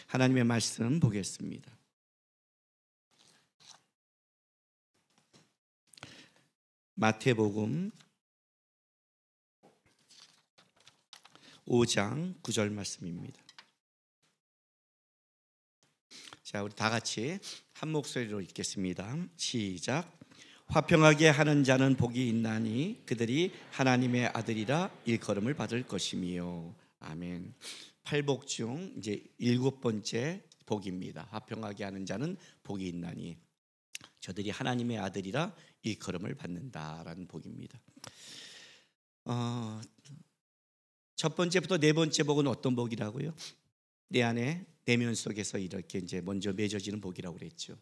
하나님의 말씀 보겠습니다. 마태복음 5장 9절 말씀입니다. 자, 우리 다 같이 한 목소리로 읽겠습니다. 시작. 화평하게 하는 자는 복이 있나니 그들이 하나님의 아들이라 일컬음을 받을 것이며. 아멘. 팔복 중 이제 7번째 복입니다. 화평하게 하는 자는 복이 있나니 저들이 하나님의 아들이라 일컬음을 받는다라는 복입니다. 첫 번째부터 네 번째 복은 어떤 복이라고요? 내 안에 내면 속에서 이렇게 이제 먼저 맺어지는 복이라고 그랬죠.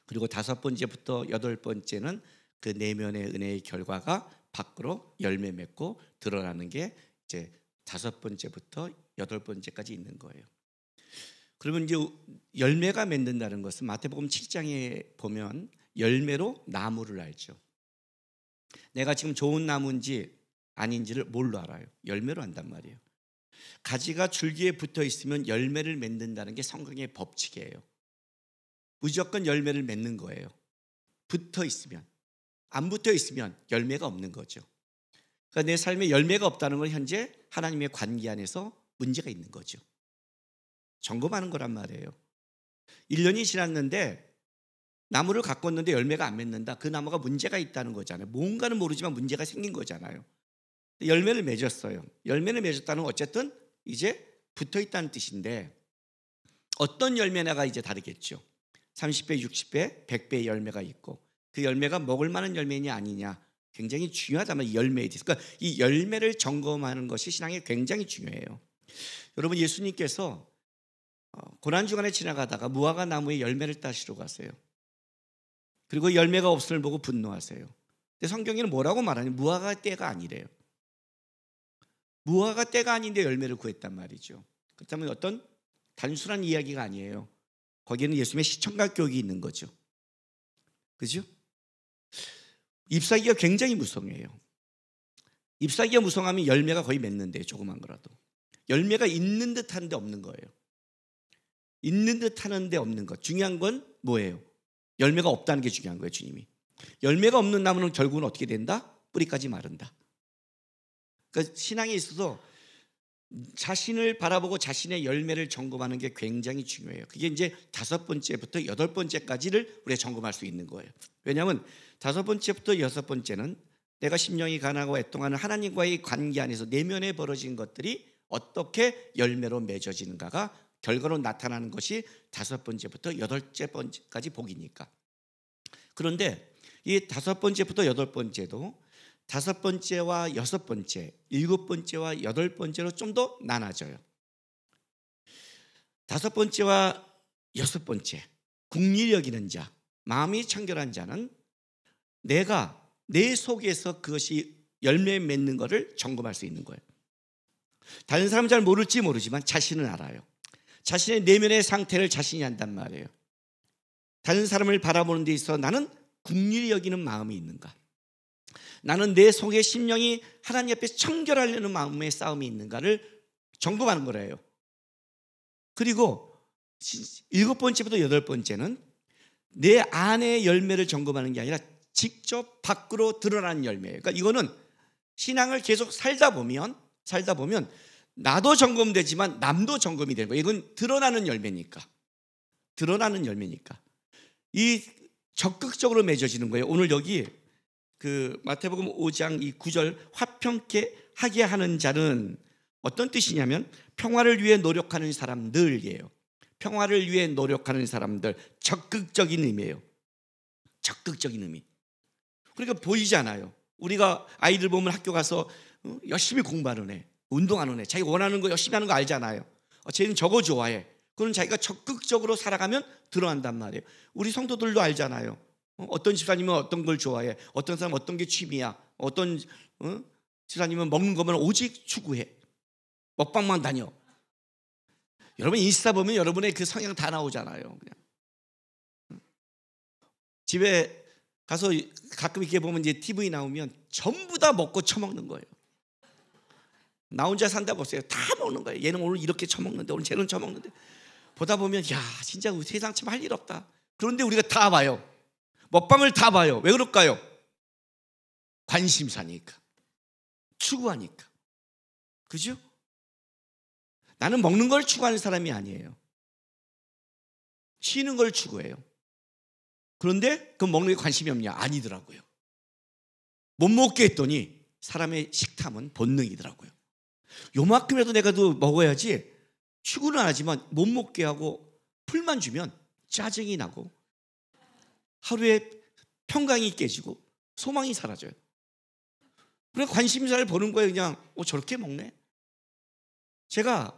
그리고 5번째부터 8번째는 그 내면의 은혜의 결과가 밖으로 열매 맺고 드러나는 게 이제 5번째부터 8번째까지 있는 거예요. 그러면 이제 열매가 맺는다는 것은 마태복음 7장에 보면 열매로 나무를 알죠. 내가 지금 좋은 나무인지 아닌지를 뭘로 알아요? 열매로 안단 말이에요. 가지가 줄기에 붙어 있으면 열매를 맺는다는 게 성경의 법칙이에요. 무조건 열매를 맺는 거예요. 붙어 있으면. 안 붙어 있으면 열매가 없는 거죠. 그러니까 내 삶에 열매가 없다는 건 현재 하나님의 관계 안에서 문제가 있는 거죠. 점검하는 거란 말이에요. 1년이 지났는데 나무를 가꿨는데 열매가 안 맺는다. 그 나무가 문제가 있다는 거잖아요. 뭔가는 모르지만 문제가 생긴 거잖아요. 열매를 맺었어요. 열매를 맺었다는 건 어쨌든 이제 붙어 있다는 뜻인데 어떤 열매냐가 이제 다르겠죠. 30배, 60배, 100배의 열매가 있고 그 열매가 먹을 만한 열매냐 아니냐 굉장히 중요하다면 이 열매에 대해서 그러니까 이 열매를 점검하는 것이 신앙에 굉장히 중요해요. 여러분 예수님께서 고난주간에 지나가다가 무화과 나무에 열매를 따시러 가세요. 그리고 열매가 없음을 보고 분노하세요. 근데 성경에는 뭐라고 말하냐면 무화과 때가 아니래요. 무화과 때가 아닌데 열매를 구했단 말이죠. 그렇다면 어떤 단순한 이야기가 아니에요. 거기에는 예수님의 시청각 교육이 있는 거죠. 그죠? 잎사귀가 굉장히 무성해요. 잎사귀가 무성하면 열매가 거의 맺는데 조그만 거라도 열매가 있는 듯 하는데 없는 거예요. 있는 듯 하는데 없는 것. 중요한 건 뭐예요? 열매가 없다는 게 중요한 거예요. 주님이 열매가 없는 나무는 결국은 어떻게 된다? 뿌리까지 마른다. 그러니까 신앙에 있어서 자신을 바라보고 자신의 열매를 점검하는 게 굉장히 중요해요. 그게 이제 5번째부터 8번째까지를 우리가 점검할 수 있는 거예요. 왜냐하면 5번째부터 6번째는 내가 심령이 가난하고 애통하는 하나님과의 관계 안에서 내면에 벌어진 것들이 어떻게 열매로 맺어지는가가 결과로 나타나는 것이 5번째부터 8번째까지 복이니까. 그런데 이 5번째부터 8번째도 5번째와 6번째, 7번째와 8번째로 좀 더 나눠져요. 5번째와 6번째, 긍휼히 여기는 자, 마음이 청결한 자는 내가 내 속에서 그것이 열매 맺는 것을 점검할 수 있는 거예요. 다른 사람은 잘 모를지 모르지만 자신은 알아요. 자신의 내면의 상태를 자신이 안단 말이에요. 다른 사람을 바라보는 데 있어 나는 긍휼히 여기는 마음이 있는가? 나는 내 속의 심령이 하나님 앞에 청결하려는 마음의 싸움이 있는가를 점검하는 거래요. 그리고 7번째부터 8번째는 내 안의 열매를 점검하는 게 아니라 직접 밖으로 드러나는 열매예요. 그러니까 이거는 신앙을 계속 살다 보면 나도 점검되지만 남도 점검이 되는 거예요. 이건 드러나는 열매니까. 이 적극적으로 맺어지는 거예요. 오늘 여기 그 마태복음 5장 이 9절 화평케 하게 하는 자는 어떤 뜻이냐면 평화를 위해 노력하는 사람들이에요. 평화를 위해 노력하는 사람들, 적극적인 의미예요. 적극적인 의미. 그러니까 보이잖아요. 우리가 아이들 보면 학교 가서 열심히 공부하는 애, 운동하는 애, 자기가 원하는 거 열심히 하는 거 알잖아요. 쟤는 저거 좋아해. 그건 자기가 적극적으로 살아가면 드러난단 말이에요. 우리 성도들도 알잖아요. 어떤 집사님은 어떤 걸 좋아해, 어떤 사람은 어떤 게 취미야, 어떤 집사님은 먹는 것만 오직 추구해, 먹방만 다녀. 여러분 인스타 보면 여러분의 그 성향 다 나오잖아요. 그냥 집에 가서 가끔 이렇게 보면 이제 TV 나오면 전부 다 먹고 처먹는 거예요. 나 혼자 산다 보세요. 다 먹는 거예요. 얘는 오늘 이렇게 처먹는데 오늘 쟤는 처먹는데 보다 보면 야 진짜 우리 세상 참 할 일 없다. 그런데 우리가 다 봐요. 먹방을 다 봐요. 왜 그럴까요? 관심사니까, 추구하니까. 그죠? 나는 먹는 걸 추구하는 사람이 아니에요. 쉬는 걸 추구해요. 그런데 그 먹는 게 관심이 없냐? 아니더라고요. 못 먹게 했더니 사람의 식탐은 본능이더라고요. 요만큼이라도 내가 더 먹어야지 추구는 안 하지만 못 먹게 하고 풀만 주면 짜증이 나고 하루에 평강이 깨지고 소망이 사라져요. 그래 관심사를 보는 거예요. 그냥 저렇게 먹네. 제가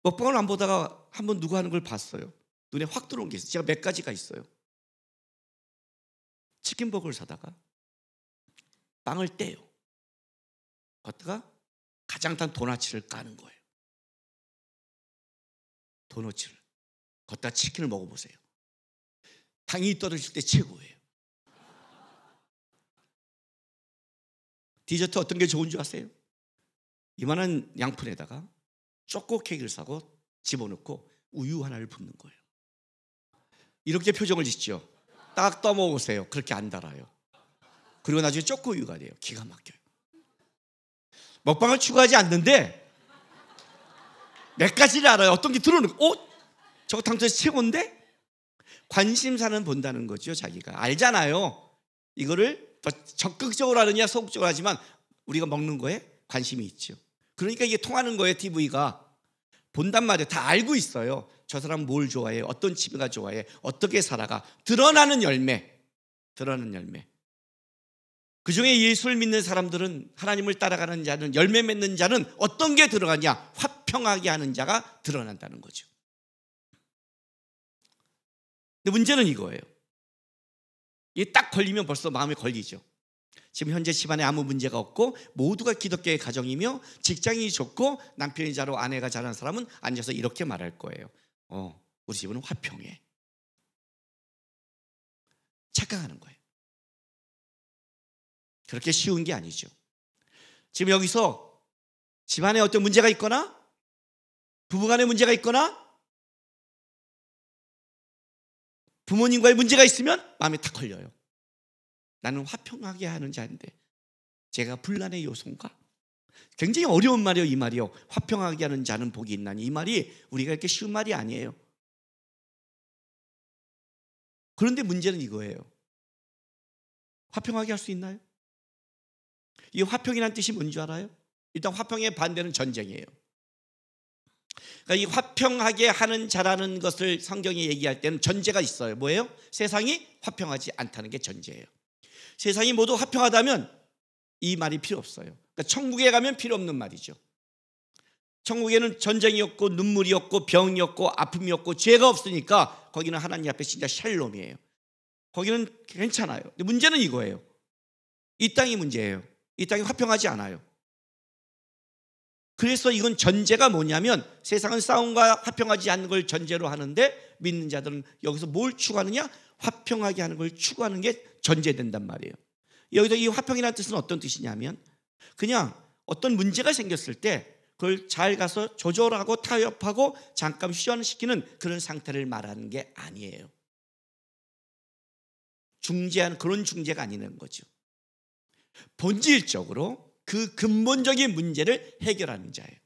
먹방을 안 보다가 한번 누구 하는 걸 봤어요. 눈에 확 들어온 게 있어요. 제가 몇 가지가 있어요. 치킨버거를 사다가 빵을 떼요. 걷다가 가장 단 도너츠를 까는 거예요. 도너츠를 걷다 치킨을 먹어보세요. 당이 떨어질 때 최고예요. 디저트 어떤 게 좋은 줄 아세요? 이만한 양푼에다가 초코 케이크를 사고 집어넣고 우유 하나를 붓는 거예요. 이렇게 표정을 짓죠. 딱 떠먹으세요. 그렇게 안 달아요. 그리고 나중에 초코 우유가 돼요. 기가 막혀요. 먹방을 추구하지 않는데 몇 가지를 알아요. 어떤 게 들어오는 저거 당초에 최고인데? 관심사는 본다는 거죠. 자기가 알잖아요. 이거를 더 적극적으로 하느냐 소극적으로 하지만 우리가 먹는 거에 관심이 있죠. 그러니까 이게 통하는 거예요. TV가 본단 말이에요. 다 알고 있어요. 저 사람 뭘 좋아해, 어떤 취미가 좋아해, 어떻게 살아가. 드러나는 열매. 그중에 예수를 믿는 사람들은, 하나님을 따라가는 자는, 열매 맺는 자는 어떤 게 들어가냐? 화평하게 하는 자가 드러난다는 거죠. 근데 문제는 이거예요. 이게 딱 걸리면 벌써 마음에 걸리죠. 지금 현재 집안에 아무 문제가 없고 모두가 기독교의 가정이며 직장이 좋고 남편이 잘하고 아내가 잘하는 사람은 앉아서 이렇게 말할 거예요. 우리 집은 화평해. 착각하는 거예요. 그렇게 쉬운 게 아니죠. 지금 여기서 집안에 어떤 문제가 있거나 부부간에 문제가 있거나 부모님과의 문제가 있으면 마음에 탁 걸려요. 나는 화평하게 하는 자인데 제가 분란의 요소인가? 굉장히 어려운 말이에요. 이 말이요. 화평하게 하는 자는 복이 있나니. 이 말이 우리가 이렇게 쉬운 말이 아니에요. 그런데 문제는 이거예요. 화평하게 할 수 있나요? 이 화평이라는 뜻이 뭔지 알아요? 일단 화평의 반대는 전쟁이에요. 그러니까 이 화평하게 하는 자라는 것을 성경이 얘기할 때는 전제가 있어요. 뭐예요? 세상이 화평하지 않다는 게 전제예요. 세상이 모두 화평하다면 이 말이 필요 없어요. 그러니까 천국에 가면 필요 없는 말이죠. 천국에는 전쟁이 없고 눈물이 없고 병이 없고 아픔이 없고 죄가 없으니까 거기는 하나님 앞에 진짜 샬롬이에요. 거기는 괜찮아요. 근데 문제는 이거예요. 이 땅이 문제예요. 이 땅이 화평하지 않아요. 그래서 이건 전제가 뭐냐면 세상은 싸움과 화평하지 않는 걸 전제로 하는데 믿는 자들은 여기서 뭘 추구하느냐? 화평하게 하는 걸 추구하는 게 전제된단 말이에요. 여기서 이 화평이라는 뜻은 어떤 뜻이냐면 그냥 어떤 문제가 생겼을 때 그걸 잘 가서 조절하고 타협하고 잠깐 휴전시키는 그런 상태를 말하는 게 아니에요. 중재하는 그런 중재가 아니라는 거죠. 본질적으로 그 근본적인 문제를 해결하는 자예요.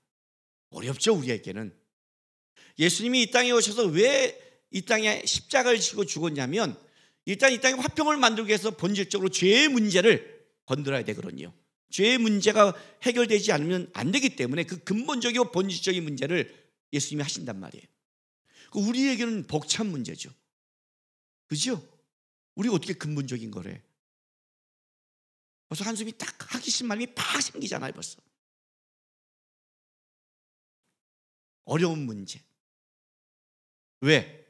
어렵죠, 우리에게는. 예수님이 이 땅에 오셔서 왜 이 땅에 십자가를 지고 죽었냐면 일단 이 땅에 화평을 만들기 위해서 본질적으로 죄의 문제를 건드려야 되거든요. 죄의 문제가 해결되지 않으면 안 되기 때문에 그 근본적이고 본질적인 문제를 예수님이 하신단 말이에요. 우리에게는 벅찬 문제죠. 그죠? 우리가 어떻게 근본적인 거래? 벌써 한숨이 딱 하기 싫은 마음이 팍 생기잖아요. 벌써 어려운 문제. 왜?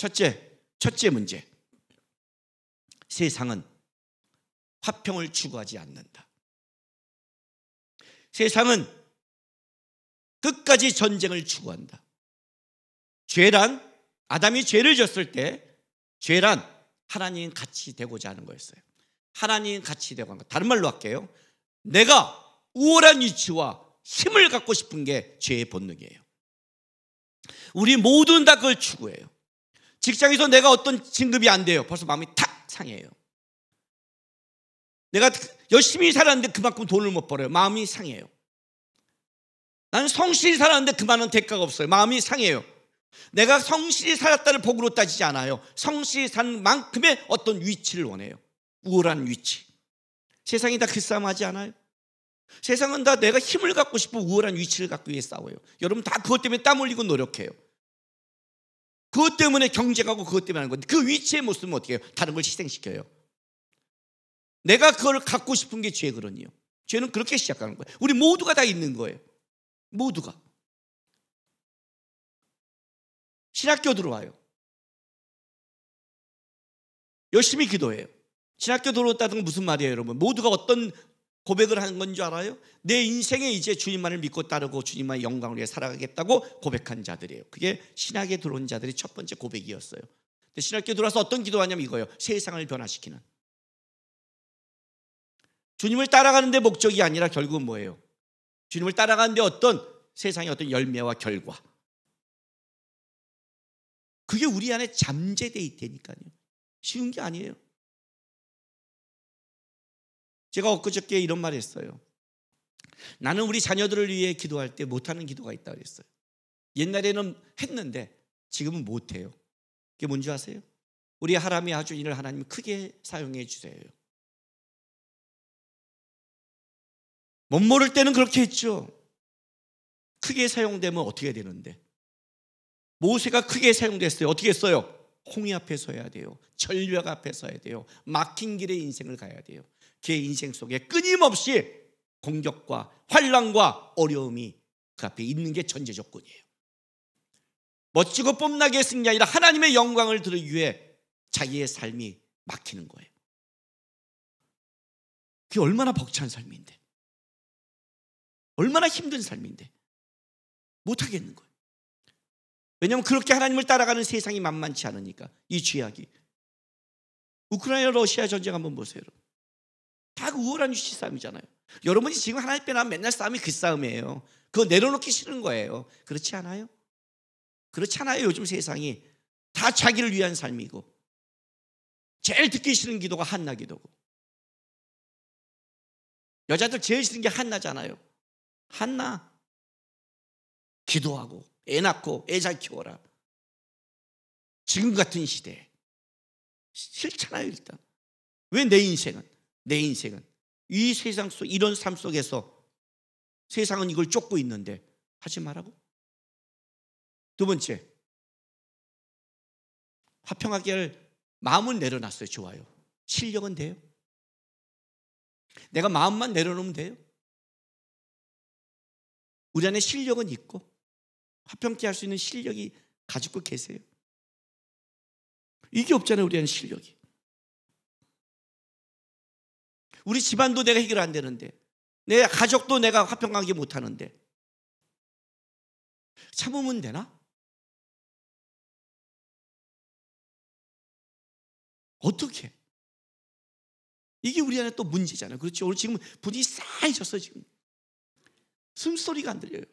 첫째 문제. 세상은 화평을 추구하지 않는다. 세상은 끝까지 전쟁을 추구한다. 죄란, 아담이 죄를 졌을 때 죄란 하나님 같이 되고자 하는 거였어요. 하나님 같이 되고 하는 거. 다른 말로 할게요. 내가 우월한 위치와 힘을 갖고 싶은 게 죄의 본능이에요. 우리 모두는 다 그걸 추구해요. 직장에서 내가 어떤 진급이 안 돼요. 벌써 마음이 탁 상해요. 내가 열심히 살았는데 그만큼 돈을 못 벌어요. 마음이 상해요. 나는 성실히 살았는데 그만한 대가가 없어요. 마음이 상해요. 내가 성실히 살았다를 복으로 따지지 않아요. 성실히 산 만큼의 어떤 위치를 원해요. 우월한 위치. 세상이 다 그 싸움하지 않아요? 세상은 다 내가 힘을 갖고 싶고 우월한 위치를 갖기 위해 싸워요. 여러분 다 그것 때문에 땀 흘리고 노력해요. 그것 때문에 경쟁하고 그것 때문에 하는 건데 그 위치에 못 쓰면 어떻게 해요? 다른 걸 희생시켜요. 내가 그걸 갖고 싶은 게 죄거든요. 죄는 그렇게 시작하는 거예요. 우리 모두가 다 있는 거예요. 모두가. 신학교 들어와요. 열심히 기도해요. 신학교 들어왔다는 건 무슨 말이에요, 여러분? 모두가 어떤 고백을 하는 건 줄 알아요? 내 인생에 이제 주님만을 믿고 따르고 주님만의 영광을 위해 살아가겠다고 고백한 자들이에요. 그게 신학에 들어온 자들의 첫 번째 고백이었어요. 근데 신학교 들어와서 어떤 기도하냐면 이거예요. 세상을 변화시키는. 주님을 따라가는 데 목적이 아니라 결국은 뭐예요? 주님을 따라가는 데 어떤 세상의 어떤 열매와 결과. 그게 우리 안에 잠재되어 있다니까요. 쉬운 게 아니에요. 제가 엊그저께 이런 말 했어요. 나는 우리 자녀들을 위해 기도할 때 못하는 기도가 있다고 그랬어요. 옛날에는 했는데 지금은 못해요. 그게 뭔지 아세요? 우리 하람이 아주인을 하나님 크게 사용해 주세요. 못 모를 때는 그렇게 했죠. 크게 사용되면 어떻게 되는데? 모세가 크게 사용됐어요. 어떻게 했어요? 홍해 앞에 서야 돼요. 절벽 앞에 서야 돼요. 막힌 길의 인생을 가야 돼요. 그의 인생 속에 끊임없이 공격과 환난과 어려움이 그 앞에 있는 게 전제 조건이에요. 멋지고 뽐나게 했은 게 아니라 하나님의 영광을 들기 위해 자기의 삶이 막히는 거예요. 그게 얼마나 벅찬 삶인데, 얼마나 힘든 삶인데 못하겠는 거예요. 왜냐하면 그렇게 하나님을 따라가는 세상이 만만치 않으니까. 이 죄악이. 우크라이나 러시아 전쟁 한번 보세요. 다 우월한 위치 싸움이잖아요. 여러분이 지금 하나님 빼나 맨날 싸움이 그 싸움이에요. 그거 내려놓기 싫은 거예요. 그렇지 않아요? 그렇지 않아요. 요즘 세상이 다 자기를 위한 삶이고 제일 듣기 싫은 기도가 한나 기도고, 여자들 제일 싫은 게 한나잖아요. 한나 기도하고 애 낳고 애 잘 키워라. 지금 같은 시대에 싫잖아요. 일단 왜 내 인생은 이 세상 속 이런 삶 속에서 세상은 이걸 쫓고 있는데 하지 말라고? 두 번째, 화평하게 할 마음은 내려놨어요. 좋아요. 실력은 돼요? 내가 마음만 내려놓으면 돼요? 우리 안에 실력은 있고 화평케 할 수 있는 실력이 가지고 계세요? 이게 없잖아요. 우리 안에 실력이. 우리 집안도 내가 해결 안 되는데, 내 가족도 내가 화평하게 못하는데 참으면 되나? 어떻게? 이게 우리 안에 또 문제잖아요. 그렇죠? 오늘 지금 분위기 싸해졌어요. 지금 숨소리가 안 들려요.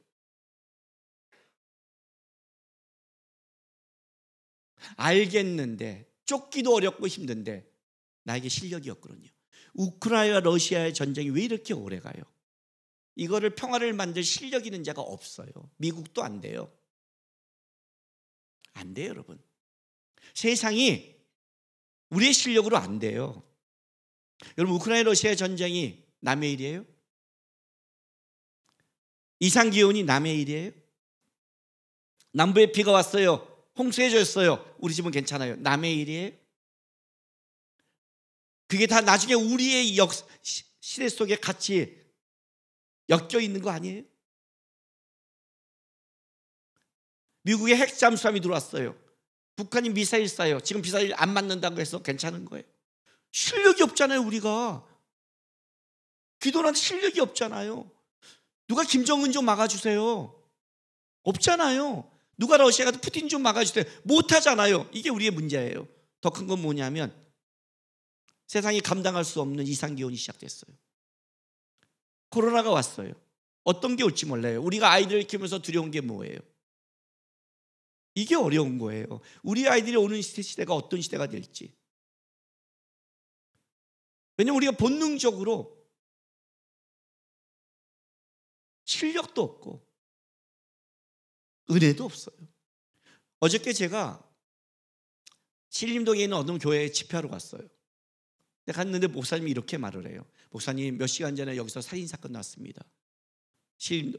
알겠는데 쫓기도 어렵고 힘든데 나에게 실력이 없거든요. 우크라이나 러시아의 전쟁이 왜 이렇게 오래 가요? 이거를 평화를 만들 실력 있는 자가 없어요. 미국도 안 돼요. 안 돼요, 여러분. 세상이 우리의 실력으로 안 돼요. 여러분, 우크라이나 러시아의 전쟁이 남의 일이에요? 이상기온이 남의 일이에요? 남부에 비가 왔어요. 홍수해졌어요. 우리 집은 괜찮아요. 남의 일이에요? 그게 다 나중에 우리의 시대 속에 같이 엮여 있는 거 아니에요? 미국의 핵 잠수함이 들어왔어요. 북한이 미사일 쏴요. 지금 미사일 안 맞는다고 해서 괜찮은 거예요? 실력이 없잖아요. 우리가 기도는 실력이 없잖아요. 누가 김정은 좀 막아주세요. 없잖아요. 누가 러시아 가도 푸틴 좀 막아주세요. 못하잖아요. 이게 우리의 문제예요. 더 큰 건 뭐냐면 세상이 감당할 수 없는 이상기온이 시작됐어요. 코로나가 왔어요. 어떤 게 올지 몰라요. 우리가 아이들을 키우면서 두려운 게 뭐예요? 이게 어려운 거예요. 우리 아이들이 오는 시대가 어떤 시대가 될지. 왜냐하면 우리가 본능적으로 실력도 없고 은혜도 없어요. 어저께 제가 신림동에 있는 어느 교회에 집회하러 갔어요. 갔는데 목사님이 이렇게 말을 해요. 목사님, 몇 시간 전에 여기서 살인사건 났습니다.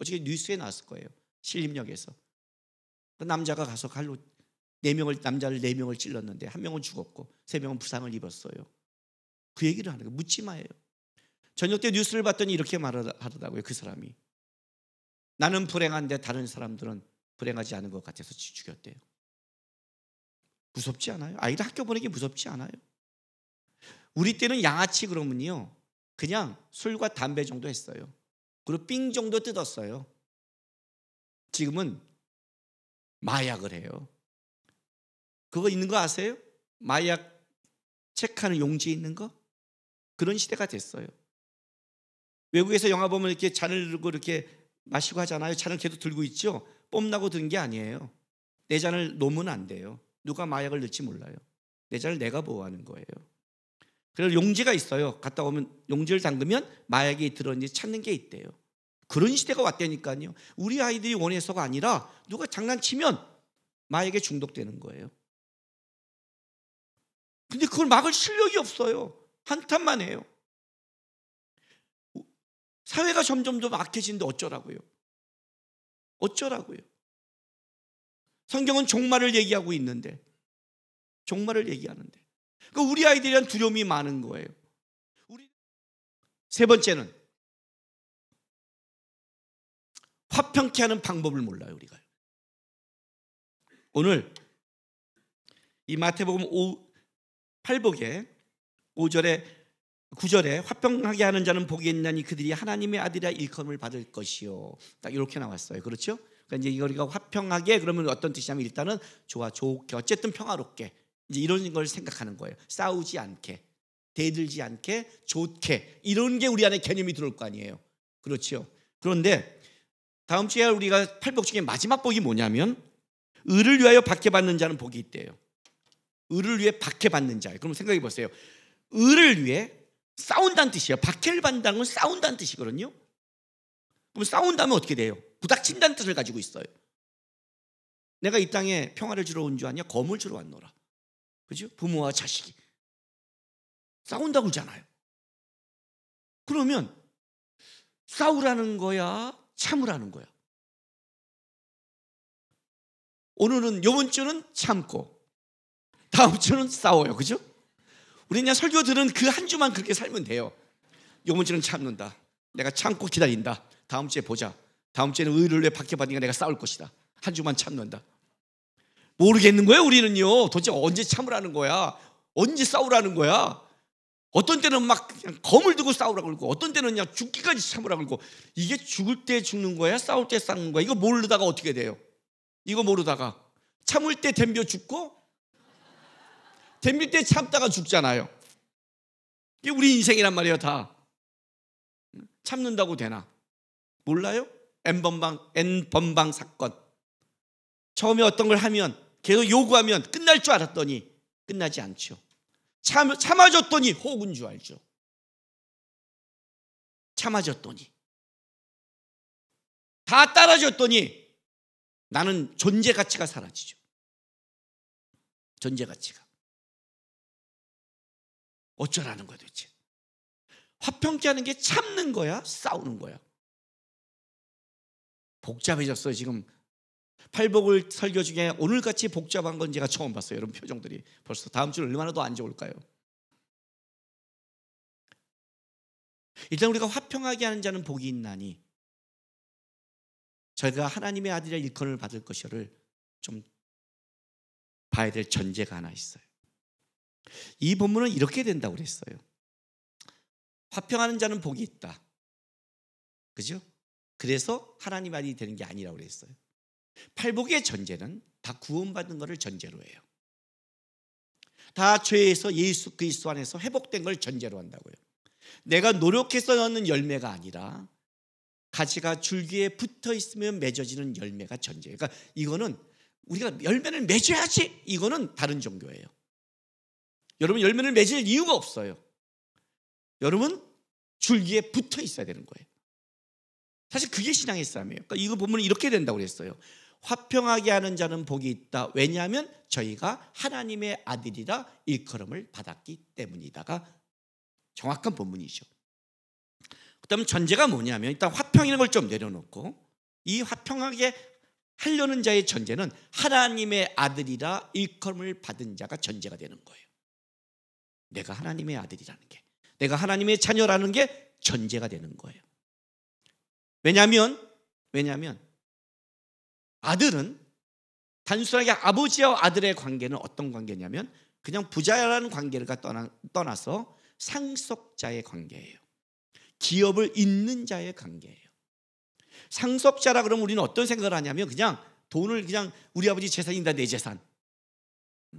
어저께 뉴스에 나왔을 거예요. 신림역에서. 그 남자가 가서 칼로 남자를 4명을 찔렀는데 1명은 죽었고 3명은 부상을 입었어요. 그 얘기를 하는 거예요. 묻지마예요. 저녁 때 뉴스를 봤더니 이렇게 말하더라고요. 그 사람이. 나는 불행한데 다른 사람들은 불행하지 않은 것 같아서 죽였대요. 무섭지 않아요? 아이들 학교 보내기 무섭지 않아요? 우리 때는 양아치 그러면요, 그냥 술과 담배 정도 했어요. 그리고 삥 정도 뜯었어요. 지금은 마약을 해요. 그거 있는 거 아세요? 마약 체크하는 용지 있는 거? 그런 시대가 됐어요. 외국에서 영화 보면 이렇게 잔을 들고 이렇게 마시고 하잖아요. 잔을 계속 들고 있죠. 뽐나고 든 게 아니에요. 내 잔을 놓으면 안 돼요. 누가 마약을 넣을지 몰라요. 내 잔을 내가 보호하는 거예요. 그래서 용지가 있어요. 갔다 오면 용지를 담그면 마약이 들었는지 찾는 게 있대요. 그런 시대가 왔다니까요. 우리 아이들이 원해서가 아니라 누가 장난치면 마약에 중독되는 거예요. 근데 그걸 막을 실력이 없어요. 한탄만 해요. 사회가 점점 더 악해지는데 어쩌라고요? 어쩌라고요? 성경은 종말을 얘기하고 있는데, 종말을 얘기하는데, 그러니까 우리 아이들에 대한 두려움이 많은 거예요. 세 번째는 화평케 하는 방법을 몰라요. 우리가 오늘 이 마태복음 8복에 5절에 9절에 화평하게 하는 자는 복이 있나니 그들이 하나님의 아들이라 일컬음을 받을 것이요. 딱 이렇게 나왔어요. 그렇죠? 그러니까 이제 이거가 화평하게 그러면 어떤 뜻이냐면 일단은 좋아, 좋게, 어쨌든 평화롭게, 이제 이런 걸 생각하는 거예요. 싸우지 않게, 대들지 않게, 좋게, 이런 게 우리 안에 개념이 들어올 거 아니에요. 그렇죠? 그런데 다음 주에 우리가 8복 중에 마지막 복이 뭐냐면 의를 위하여 박해받는 자는 복이 있대요. 의를 위해 박해받는 자예요. 그럼 생각해 보세요. 의를 위해 싸운다는 뜻이에요. 박해를 받는다는 건 싸운다는 뜻이거든요. 그럼 싸운다면 어떻게 돼요? 부닥친다는 뜻을 가지고 있어요. 내가 이 땅에 평화를 주러 온 줄 아냐? 검을 주러 왔노라. 그죠? 부모와 자식이 싸운다고 그러잖아요. 그러면 싸우라는 거야? 참으라는 거야? 오늘은, 이번 주는 참고 다음 주는 싸워요. 그죠? 우리 그냥 설교 들은 그 한 주만 그렇게 살면 돼요. 이번 주는 참는다. 내가 참고 기다린다. 다음 주에 보자. 다음 주에는 의를 위해 박해받으니까 내가 싸울 것이다. 한 주만 참는다. 모르겠는 거예요. 우리는요. 도대체 언제 참으라는 거야? 언제 싸우라는 거야? 어떤 때는 막 그냥 검을 들고 싸우라고 그러고, 어떤 때는 그냥 죽기까지 참으라고 그러고. 이게 죽을 때 죽는 거야? 싸울 때 싸우는 거야? 이거 모르다가 어떻게 돼요? 이거 모르다가 참을 때 덤벼 죽고 덤빌 때 참다가 죽잖아요. 이게 우리 인생이란 말이에요. 다 참는다고 되나? 몰라요? N번방 사건. 처음에 어떤 걸 하면 계속 요구하면 끝날 줄 알았더니 끝나지 않죠. 참아줬더니 혹은 줄 알죠. 참아줬더니 다 따라줬더니 나는 존재 가치가 사라지죠. 존재 가치가. 어쩌라는 거야 도대체? 화평케 하는 게 참는 거야? 싸우는 거야? 복잡해졌어요. 지금 팔복을 설교 중에 오늘같이 복잡한 건 제가 처음 봤어요. 여러분 표정들이 벌써 다음 주는 얼마나 더 안 좋을까요? 일단 우리가 화평하게 하는 자는 복이 있나니 저희가 하나님의 아들이라 일컬음을 받을 것이를 좀 봐야 될 전제가 하나 있어요. 이 본문은 이렇게 된다고 그랬어요. 화평하는 자는 복이 있다. 그죠? 그래서 하나님 아들이 되는 게 아니라고 그랬어요. 팔복의 전제는 다 구원받는 것을 전제로 해요. 다 죄에서 예수 그리스도 안에서 회복된 걸 전제로 한다고요. 내가 노력해서 얻는 열매가 아니라 가지가 줄기에 붙어 있으면 맺어지는 열매가 전제예요. 그러니까 이거는 우리가 열매를 맺어야지, 이거는 다른 종교예요. 여러분, 열매를 맺을 이유가 없어요. 여러분, 줄기에 붙어 있어야 되는 거예요. 사실 그게 신앙의 싸움이에요. 그러니까 이거 보면 이렇게 된다고 그랬어요. 화평하게 하는 자는 복이 있다. 왜냐하면 저희가 하나님의 아들이라 일컬음을 받았기 때문이다가 정확한 본문이죠. 그다음 전제가 뭐냐면, 일단 화평이라는 걸 좀 내려놓고, 이 화평하게 하려는 자의 전제는 하나님의 아들이라 일컬음을 받은 자가 전제가 되는 거예요. 내가 하나님의 아들이라는 게, 내가 하나님의 자녀라는 게 전제가 되는 거예요. 왜냐하면 아들은 단순하게 아버지와 아들의 관계는 어떤 관계냐면 그냥 부자라는 관계를 떠나서 상속자의 관계예요. 기업을 잇는 자의 관계예요. 상속자라 그러면 우리는 어떤 생각을 하냐면 그냥 돈을, 그냥 우리 아버지 재산이다, 내 재산,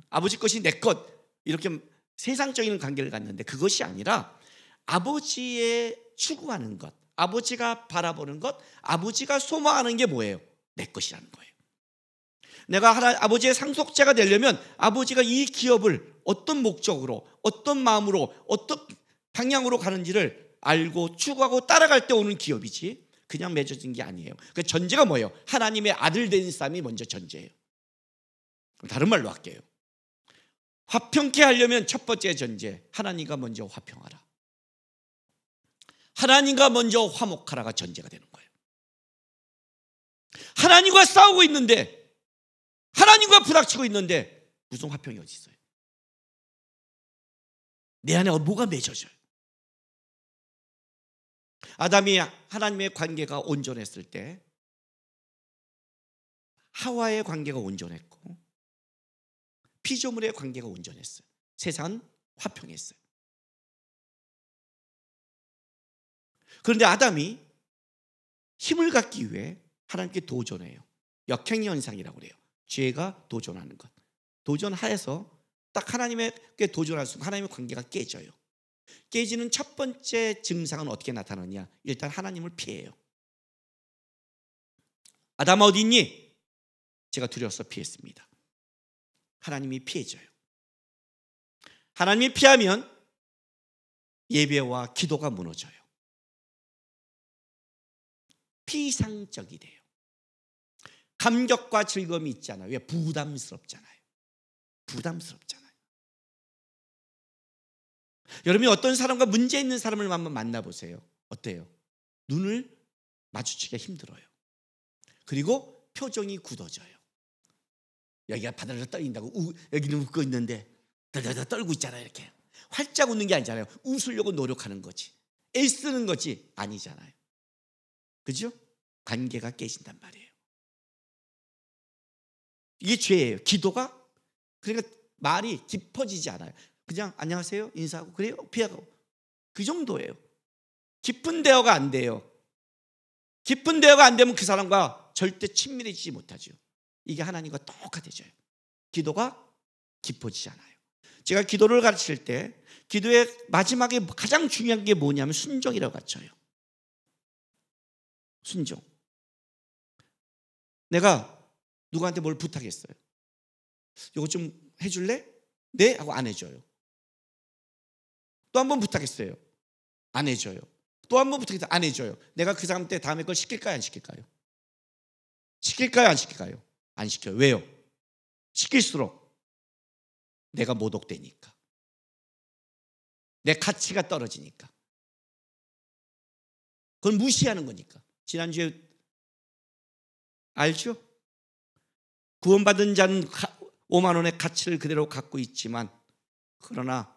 아버지 것이 내 것, 이렇게 세상적인 관계를 갖는데, 그것이 아니라 아버지의 추구하는 것, 아버지가 바라보는 것, 아버지가 소망하는 게 뭐예요? 내 것이라는 거예요. 내가 아버지의 상속자가 되려면 아버지가 이 기업을 어떤 목적으로, 어떤 마음으로, 어떤 방향으로 가는지를 알고 추구하고 따라갈 때 오는 기업이지, 그냥 맺어진 게 아니에요. 그 전제가 뭐예요? 하나님의 아들 된 삶이 먼저 전제예요. 다른 말로 할게요. 화평케 하려면 첫 번째 전제, 하나님과 먼저 화평하라, 하나님과 먼저 화목하라가 전제가 되는 거예요. 하나님과 싸우고 있는데, 하나님과 부닥치고 있는데 무슨 화평이 어디 있어요? 내 안에 뭐가 맺어져요? 아담이 하나님의 관계가 온전했을 때 하와의 관계가 온전했고 피조물의 관계가 온전했어요. 세상은 화평했어요. 그런데 아담이 힘을 갖기 위해 하나님께 도전해요. 역행현상이라고 그래요. 죄가 도전하는 것. 도전하여서 딱 하나님께 도전할 순간 하나님의 관계가 깨져요. 깨지는 첫 번째 증상은 어떻게 나타나냐? 일단 하나님을 피해요. 아담아 어디 있니? 제가 두려워서 피했습니다. 하나님이 피해져요. 하나님이 피하면 예배와 기도가 무너져요. 피상적이 돼요. 감격과 즐거움이 있잖아요. 왜? 부담스럽잖아요. 여러분이 어떤 사람과 문제 있는 사람을 한번 만나보세요. 어때요? 눈을 마주치기가 힘들어요. 그리고 표정이 굳어져요. 여기가 바다를 떨린다고 여기는 웃고 있는데 다다다 떨고 있잖아요. 이렇게 활짝 웃는 게 아니잖아요. 웃으려고 노력하는 거지, 애쓰는 거지 아니잖아요. 그죠? 관계가 깨진단 말이에요. 이게 죄예요. 기도가, 그러니까 말이 깊어지지 않아요. 그냥 안녕하세요 인사하고 그래요 피하고, 그 정도예요. 깊은 대화가 안 돼요. 깊은 대화가 안 되면 그 사람과 절대 친밀해지지 못하죠. 이게 하나님과 똑같아져요. 기도가 깊어지지 않아요. 제가 기도를 가르칠 때 기도의 마지막에 가장 중요한 게 뭐냐면 순종이라고 가르쳐요. 순종. 내가 누구한테 뭘 부탁했어요. 이거 좀 해줄래? 네? 하고 안 해줘요. 또 한 번 부탁했어요. 안 해줘요. 또 한 번 부탁했어요. 안 해줘요. 내가 그 사람 때 다음에 걸 시킬까요? 안 시킬까요? 시킬까요? 안 시킬까요? 안 시켜요. 왜요? 시킬수록 내가 모독되니까, 내 가치가 떨어지니까. 그건 무시하는 거니까. 지난주에 알죠? 구원받은 자는 5만 원의 가치를 그대로 갖고 있지만, 그러나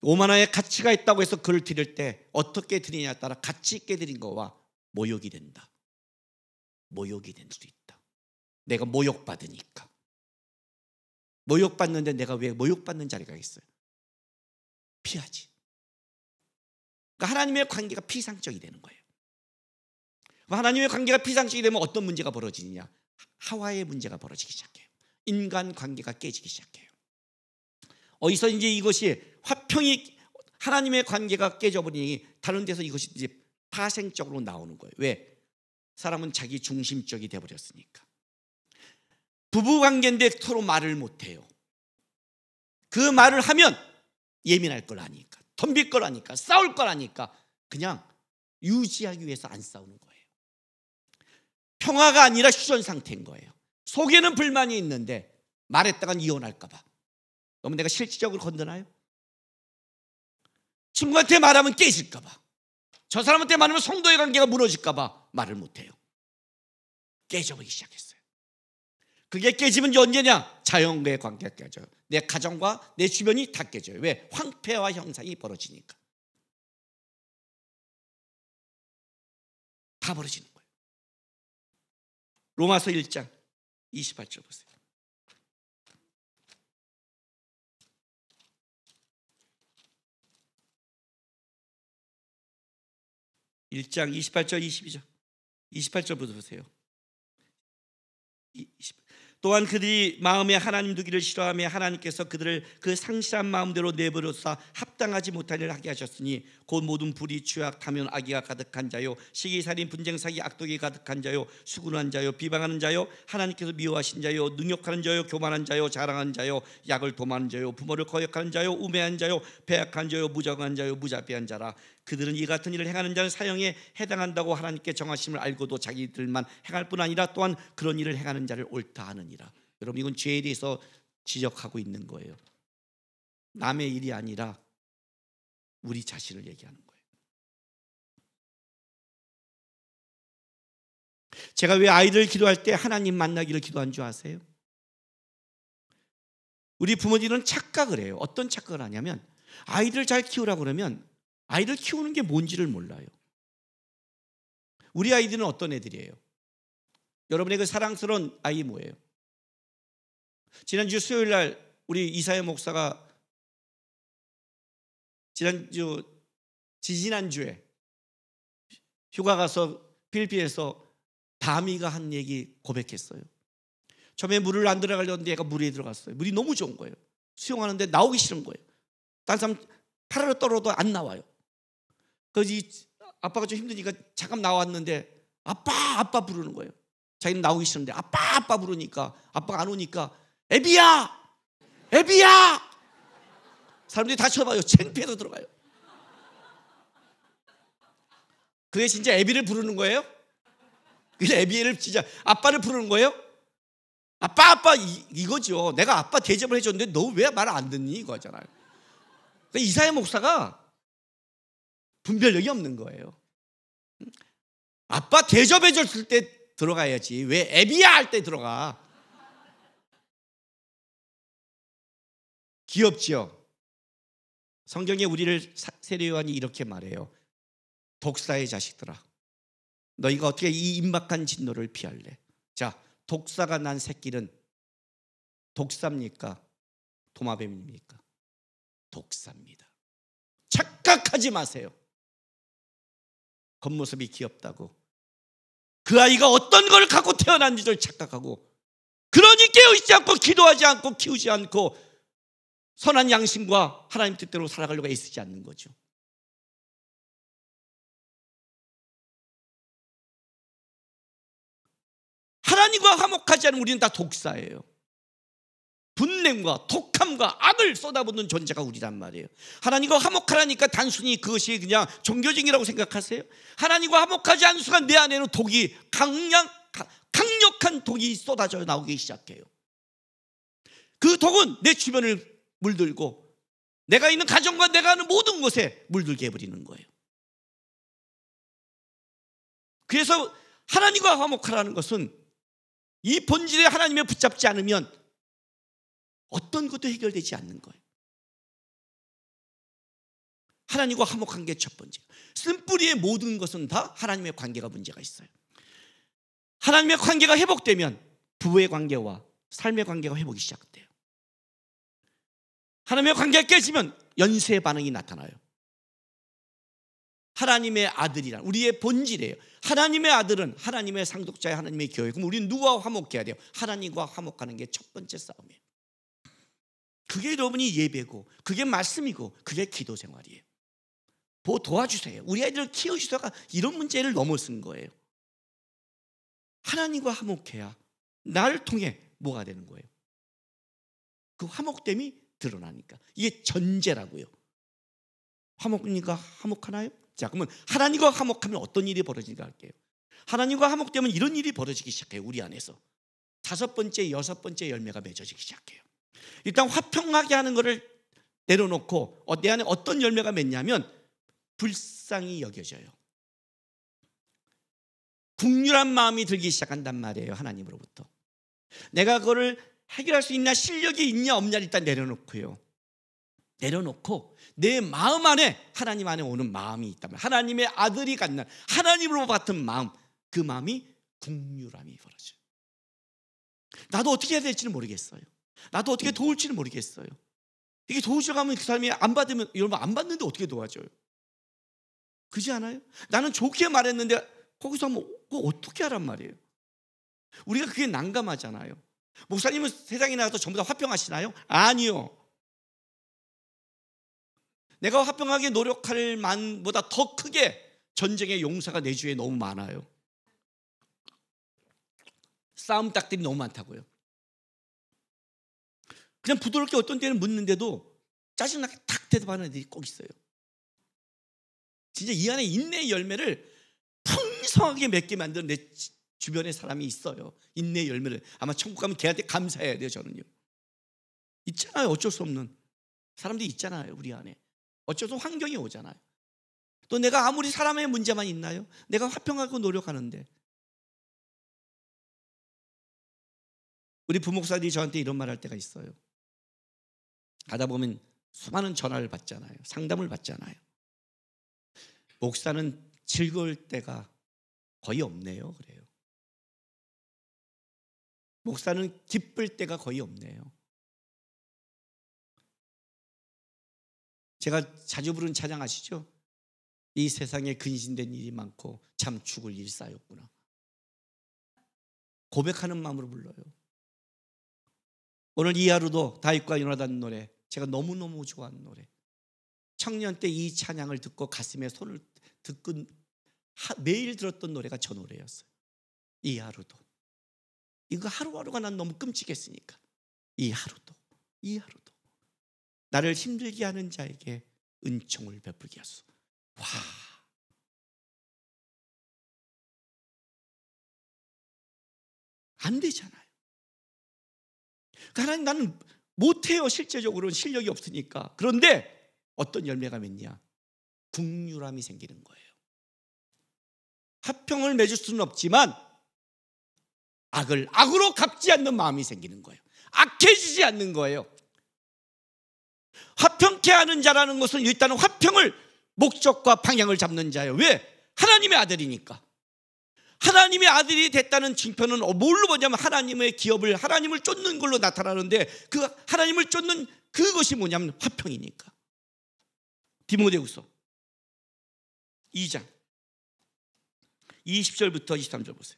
5만 원의 가치가 있다고 해서 그를 드릴 때 어떻게 드리냐에 따라 가치 있게 드린 거와 모욕이 된다. 모욕이 될 수도 있다. 내가 모욕받으니까. 모욕받는데 내가 왜 모욕받는 자리가 있어요? 피하지. 그러니까 하나님의 관계가 피상적이 되는 거예요. 하나님의 관계가 피상적이 되면 어떤 문제가 벌어지느냐? 하와의 문제가 벌어지기 시작해요. 인간 관계가 깨지기 시작해요. 어디서 이제 이것이 화평이, 하나님의 관계가 깨져버리니 다른 데서 이것이 이제 파생적으로 나오는 거예요. 왜? 사람은 자기 중심적이 돼버렸으니까. 부부 관계인데 서로 말을 못해요. 그 말을 하면 예민할 걸 아니까, 덤빌 걸 아니까, 싸울 걸 아니까 그냥 유지하기 위해서 안 싸우는 거예요. 평화가 아니라 휴전 상태인 거예요. 속에는 불만이 있는데 말했다간 이혼할까 봐. 그러면 내가 실질적으로 건드나요? 친구한테 말하면 깨질까 봐, 저 사람한테 말하면 성도의 관계가 무너질까 봐 말을 못해요. 깨져버리기 시작했어요. 그게 깨지면 언제냐? 자연과의 관계가 깨져요. 내 가정과 내 주변이 다 깨져요. 왜? 황폐와 형상이 벌어지니까. 다 벌어지는 거예요. 로마서 1장 28절 보세요. 1장 28절 22절 28절부터 보세요. 또한 그들이 마음에 하나님 두기를 싫어하며 하나님께서 그들을 그 상실한 마음대로 내버려서 합당하지 못한 일을 하게 하셨으니 곧 모든 불의, 죄악, 탐욕, 악의가 가득한 자요, 시기살인, 분쟁, 사기, 악독이 가득한 자요, 수군한 자요, 비방하는 자요, 하나님께서 미워하신 자요, 능욕하는 자요, 교만한 자요, 자랑하는 자요, 약을 도모하는 자요, 부모를 거역하는 자요, 우매한 자요, 배약한 자요, 무정한 자요, 무자비한 자라. 그들은 이 같은 일을 행하는 자는 사형에 해당한다고 하나님께 정하심을 알고도 자기들만 행할 뿐 아니라 또한 그런 일을 행하는 자를 옳다 하느니라. 여러분, 이건 죄에 대해서 지적하고 있는 거예요. 남의 일이 아니라 우리 자신을 얘기하는 거예요. 제가 왜 아이들 기도할 때 하나님 만나기를 기도한 줄 아세요? 우리 부모님은 착각을 해요. 어떤 착각을 하냐면 아이들 잘 키우라고 그러면 아이들 키우는 게 뭔지를 몰라요. 우리 아이들은 어떤 애들이에요? 여러분의 그 사랑스러운 아이 뭐예요? 지난주 수요일 날 우리 이사회 목사가 지지난주에 휴가 가서 필리핀에서 다미가 한 얘기 고백했어요. 처음에 물을 안 들어가려는데 얘가 물에 들어갔어요. 물이 너무 좋은 거예요. 수영하는데 나오기 싫은 거예요. 다른 사람 팔을 떨어도 안 나와요. 그래서 이 아빠가 좀 힘드니까 잠깐 나왔는데 아빠 부르는 거예요. 자기는 나오기 싫은데 아빠 부르니까 아빠가 안 오니까 애비야 사람들이 다 쳐봐요. 창피해서 들어가요. 그게 진짜 애비를 부르는 거예요? 그게 애비를 진짜 아빠를 부르는 거예요? 아빠 이거죠. 내가 아빠 대접을 해줬는데 너 왜 말 안 듣니? 이거잖아요. 그러니까 이사야 목사가 분별력이 없는 거예요. 아빠 대접해줬을 때 들어가야지 왜 애비야 할 때 들어가. 귀엽죠? 성경에 우리를 세례 요한이 이렇게 말해요. 독사의 자식들아, 너희가 어떻게 이 임박한 진노를 피할래? 자, 독사가 난 새끼는 독사입니까? 도마뱀입니까? 독사입니다. 착각하지 마세요. 겉모습이 귀엽다고 그 아이가 어떤 걸 갖고 태어난지를 착각하고, 그러니 깨어있지 않고 기도하지 않고 키우지 않고 선한 양심과 하나님 뜻대로 살아가려고 애쓰지 않는 거죠. 하나님과 화목하지 않은 우리는 다 독사예요. 분냄과 독함과 악을 쏟아붓는 존재가 우리란 말이에요. 하나님과 화목하라니까 단순히 그것이 그냥 종교적이라고 생각하세요? 하나님과 화목하지 않은 순간 내 안에는 독이 강력한 독이 쏟아져 나오기 시작해요. 그 독은 내 주변을 물들고 내가 있는 가정과 내가 하는 모든 것에 물들게 해버리는 거예요. 그래서 하나님과 화목하라는 것은 이 본질에 하나님에 붙잡지 않으면 어떤 것도 해결되지 않는 거예요. 하나님과 화목한 게 첫 번째. 쓴뿌리의 모든 것은 다 하나님의 관계가 문제가 있어요. 하나님의 관계가 회복되면 부부의 관계와 삶의 관계가 회복이 시작돼요. 하나님의 관계가 깨지면 연쇄 반응이 나타나요. 하나님의 아들이란 우리의 본질이에요. 하나님의 아들은 하나님의 상속자의 하나님의 교회. 그럼 우리는 누구와 화목해야 돼요? 하나님과 화목하는 게 첫 번째 싸움이에요. 그게 여러분이 예배고 그게 말씀이고 그게 기도 생활이에요. 도와주세요. 우리 아이들을 키우시다가 이런 문제를 넘어선 거예요. 하나님과 화목해야 나를 통해 뭐가 되는 거예요? 그 화목됨이 드러나니까. 이게 전제라고요. 화목이니까 화목하나요? 자, 그러면 하나님과 화목하면 어떤 일이 벌어지는가 할게요. 하나님과 화목되면 이런 일이 벌어지기 시작해요. 우리 안에서 5번째, 6번째 열매가 맺어지기 시작해요. 일단 화평하게 하는 것을 내려놓고 내 안에 어떤 열매가 맺냐면 불쌍히 여겨져요. 국률한 마음이 들기 시작한단 말이에요. 하나님으로부터. 내가 그거를 해결할 수 있냐, 실력이 있냐 없냐를 일단 내려놓고요. 내려놓고 내 마음 안에, 하나님 안에 오는 마음이 있다면, 하나님의 아들이 갖는 하나님으로 같은 마음, 그 마음이 국률함이 벌어져요. 나도 어떻게 해야 될지는 모르겠어요. 나도 어떻게 도울지는 모르겠어요. 이게 도우시러 가면 그 사람이 안 받으면, 여러분 안 받는데 어떻게 도와줘요? 그렇지 않아요? 나는 좋게 말했는데 거기서 하면 그거 어떻게 하란 말이에요? 우리가 그게 난감하잖아요. 목사님은 세상에 나가서 전부 다 화평하시나요? 아니요. 내가 화평하게 노력할 만보다 더 크게 전쟁의 용사가 내 주위에 너무 많아요. 싸움 딱들이 너무 많다고요. 그냥 부드럽게 어떤 때는 묻는데도 짜증나게 탁 대답하는 애들이 꼭 있어요. 진짜 이 안에 인내의 열매를 풍성하게 맺게 만드는 내 주변에 사람이 있어요. 인내의 열매를. 아마 천국 가면 걔한테 감사해야 돼요. 저는요. 있잖아요. 어쩔 수 없는 사람들이 있잖아요. 우리 안에. 어쩔 수 없는 환경이 오잖아요. 또 내가 아무리 사람의 문제만 있나요? 내가 화평하고 노력하는데. 우리 부목사들이 저한테 이런 말 할 때가 있어요. 가다 보면 수많은 전화를 받잖아요. 상담을 받잖아요. 목사는 즐거울 때가 거의 없네요. 그래요. 목사는 기쁠 때가 거의 없네요. 제가 자주 부르는 찬양 아시죠? 이 세상에 근신된 일이 많고 참 죽을 일이 쌓였구나. 고백하는 마음으로 불러요. 오늘 이 하루도 다윗과 요나단 노래, 제가 너무너무 좋아하는 노래. 청년 때 이 찬양을 듣고 가슴에 손을 듣고 매일 들었던 노래가 저 노래였어요. 이 하루도. 이거 하루하루가 난 너무 끔찍했으니까. 이 하루도 나를 힘들게 하는 자에게 은총을 베풀게 하소서. 와, 안 되잖아요. 하나님, 나는 못해요. 실제적으로는 실력이 없으니까. 그런데 어떤 열매가 맺냐? 국률함이 생기는 거예요. 화평을 맺을 수는 없지만 악을 악으로 갚지 않는 마음이 생기는 거예요. 악해지지 않는 거예요. 화평케 하는 자라는 것은 일단은 화평을 목적과 방향을 잡는 자예요. 왜? 하나님의 아들이니까. 하나님의 아들이 됐다는 징표는 뭘로 보냐면 하나님의 기업을, 하나님을 쫓는 걸로 나타나는데, 그 하나님을 쫓는 그것이 뭐냐면 화평이니까. 디모데후서 2장 20절부터 23절 보세요.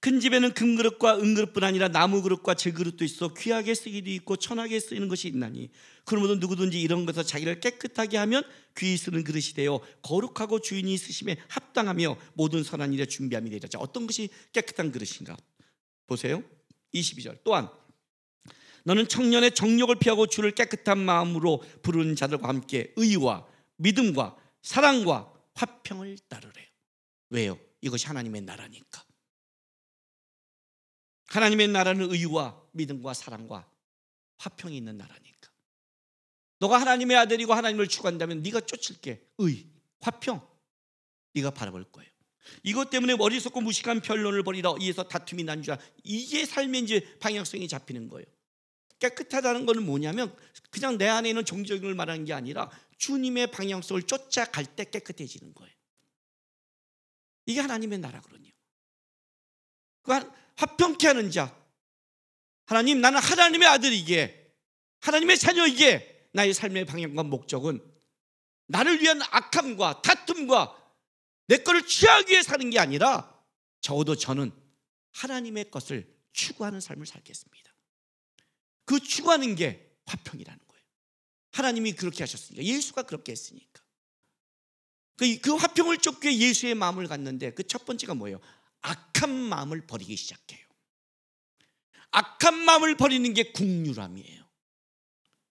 큰 집에는 금그릇과 은그릇뿐 아니라 나무그릇과 질그릇도 있어 귀하게 쓰기도 있고 천하게 쓰이는 것이 있나니, 그러므로 누구든지 이런 것에서 자기를 깨끗하게 하면 귀히 쓰는 그릇이 되어 거룩하고 주인이 쓰심에 합당하며 모든 선한 일에 준비함이 되리라. 자, 어떤 것이 깨끗한 그릇인가 보세요. 22절. 또한 너는 청년의 정욕을 피하고 주를 깨끗한 마음으로 부르는 자들과 함께 의와 믿음과 사랑과 화평을 따르래요. 왜요? 이것이 하나님의 나라니까. 하나님의 나라는 의와 믿음과 사랑과 화평이 있는 나라니까. 너가 하나님의 아들이고 하나님을 추구한다면 네가 쫓을 게 의, 화평, 네가 바라볼 거예요. 이것 때문에 어리석고 무식한 변론을 벌이다 이에서 다툼이 난주하. 이게 삶의 이제 방향성이 잡히는 거예요. 깨끗하다는 것은 뭐냐면 그냥 내 안에 있는 정적인 걸 말하는 게 아니라 주님의 방향성을 쫓아갈 때 깨끗해지는 거예요. 이게 하나님의 나라거든요. 화평케 하는 자, 하나님, 나는 하나님의 아들이기에, 하나님의 자녀이기에 나의 삶의 방향과 목적은 나를 위한 악함과 다툼과 내 거를 취하기 위해 사는 게 아니라 적어도 저는 하나님의 것을 추구하는 삶을 살겠습니다. 그 추구하는 게 화평이라는 거예요. 하나님이 그렇게 하셨으니까, 예수가 그렇게 했으니까. 그 화평을 쫓기 위해 예수의 마음을 갖는데 그 첫 번째가 뭐예요? 악한 마음을 버리기 시작해요. 악한 마음을 버리는 게 긍휼함이에요.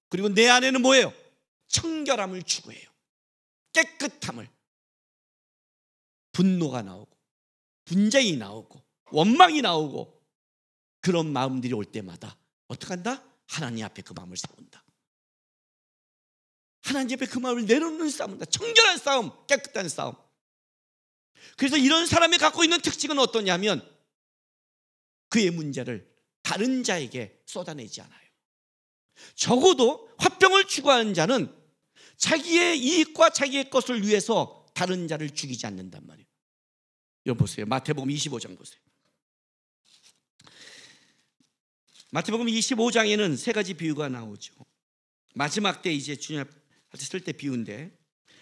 그리고 내 안에는 뭐예요? 청결함을 추구해요. 깨끗함을. 분노가 나오고 분쟁이 나오고 원망이 나오고 그런 마음들이 올 때마다 어떻게 한다? 하나님 앞에 그 마음을 세운다. 하나님 앞에 그 마음을 내놓는 싸움이다. 청결한 싸움, 깨끗한 싸움. 그래서 이런 사람이 갖고 있는 특징은 어떠냐면 그의 문제를 다른 자에게 쏟아내지 않아요. 적어도 화평을 추구하는 자는 자기의 이익과 자기의 것을 위해서 다른 자를 죽이지 않는단 말이에요. 여기 보세요. 마태복음 25장 보세요. 마태복음 25장에는 세 가지 비유가 나오죠. 마지막 때 이제 주님 쓸 때 비유인데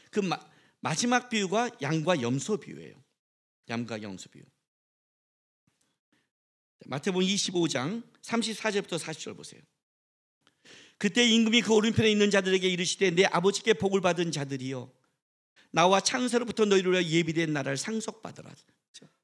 그 마지막 비유가 양과 염소 비유예요. 양과 염소 비유. 마태복음 25장 34절부터 40절 보세요. 그때 임금이 그 오른편에 있는 자들에게 이르시되 내 아버지께 복을 받은 자들이여 나와 창세로부터 너희를 위하여 예비된 나라를 상속받으라.